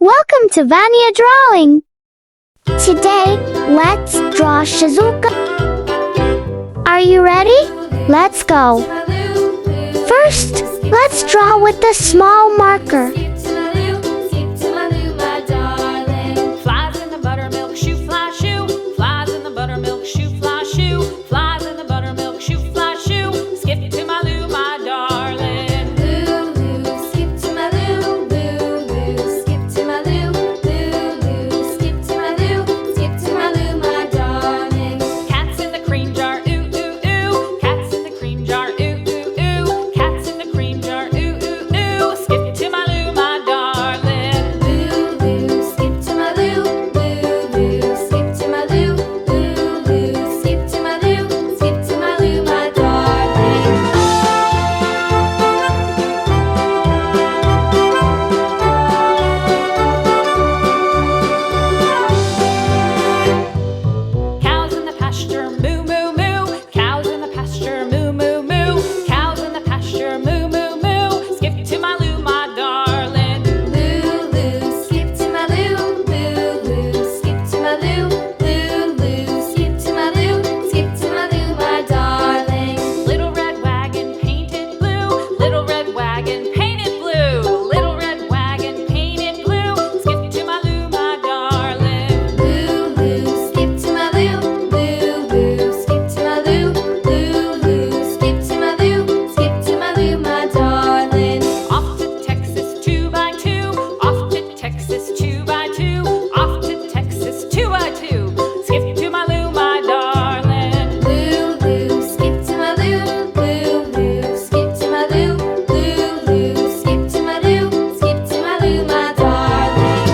Welcome to Vania Drawing! Today, let's draw Shizuka. Are you ready? Let's go! First, let's draw with a small marker. Flies in the buttermilk shoe, fly shoe. Flies in the buttermilk shoe, fly shoe. Flies in the buttermilk shoe, fly shoe. Skip to my Lou, my darling. Lou, skip to my Lou. Lou, skip to my Lou. Lou, skip to my Lou. Skip to my Lou, my darling. Cats in the cream jar, ooh, ooh, ooh. Cats in the cream jar, ooh, ooh, ooh. Cats in the cream jar, ooh, ooh, ooh. Skip to my Lou, my darling. Lou, skip to my Lou. Lou, skip to my Lou. Lou, skip to my Lou. Skip to my Lou, my darling. Cows in the pasture, moo, moo, moo. Cows in the pasture, moo, moo, moo. Cows in the pasture, moo, moo, moo. Skip to my Lou, my darling. Lou, skip to my Lou. Lou, skip to my Lou. Lou, skip to my Lou. Skip to my Lou, my darling. Little red wagon painted blue. Little red wagon painted blue. Little red wagon painted blue. Skip to my Lou, my darling. Lou, skip to my Lou. Lou, skip to my Lou. Lou, skip to my Lou. Skip to my Lou, my darling. Off to Texas 2x2. Off to Texas 2x2. Off to Texas 2x2. Skip to my Lou, my darling. Lou, skip to my Lou. Lou, skip to my Lou. Lou, skip to my Lou. Skip to my Lou, my darling.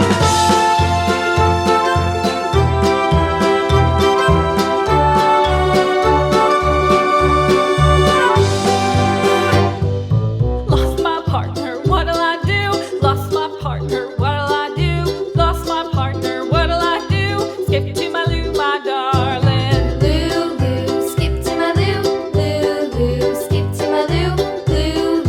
Lost my partner, what'll I do? Lost my partner, what'll I do? Lost my partner, what'll I do? Skip to my Lou, my darling. Lou, skip to my Lou. Lou, skip to my Lou. Lou,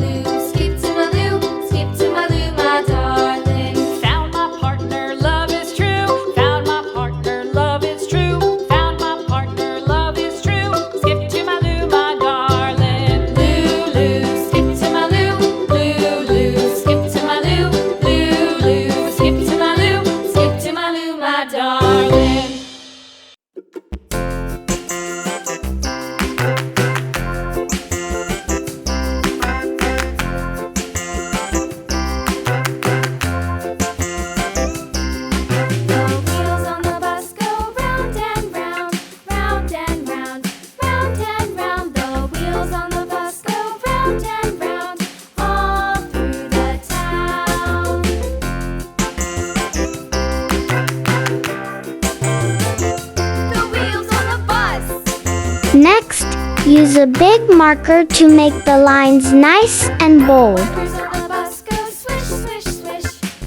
skip to my Lou. Skip to my Lou, my darling. Found my partner, love is true. Found my partner, love is true. Found my partner, love is true. Skip to my Lou, my darling. Lou, skip to my Lou. Lou, skip to my Lou. Lou, skip to my Lou. Skip to my Lou, my darling. The wheels on the bus go round and round, round and round, round and round. The wheels on the bus go round and round, all through the town. The wheels on the bus. Next, use a big marker to make the lines nice and bold. Wipers on the bus go swish, swish, swish,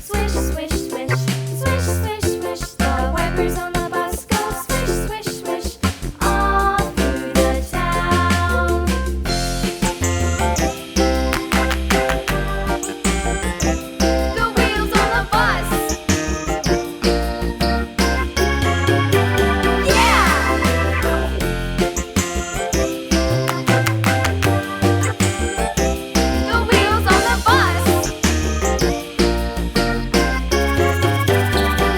swish, swish, swish, swish, swish, swish. The wipers on the bus go swish, swish, swish, all through the town. The wheels on the bus. Yeah! The wheels on the bus.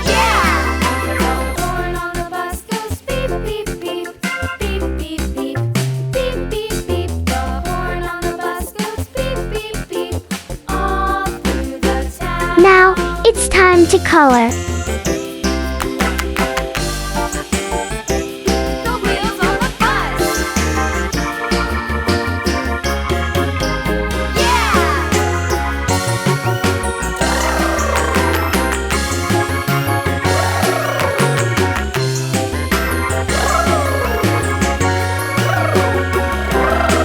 Yeah! The horn on the bus goes beep, beep, beep, beep, beep, beep, beep, beep, beep. The horn on the bus goes beep, beep, beep, all through the town. Now, it's time to color. The wheels on the bus.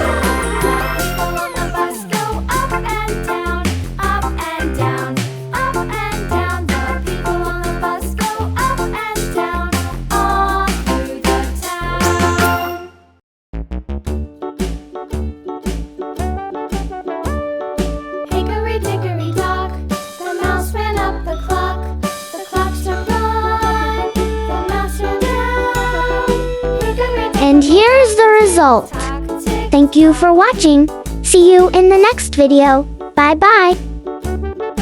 People on the bus go up and down, up and down, up and down. The people on the And here's the result. Thank you for watching. See you in the next video. Bye bye.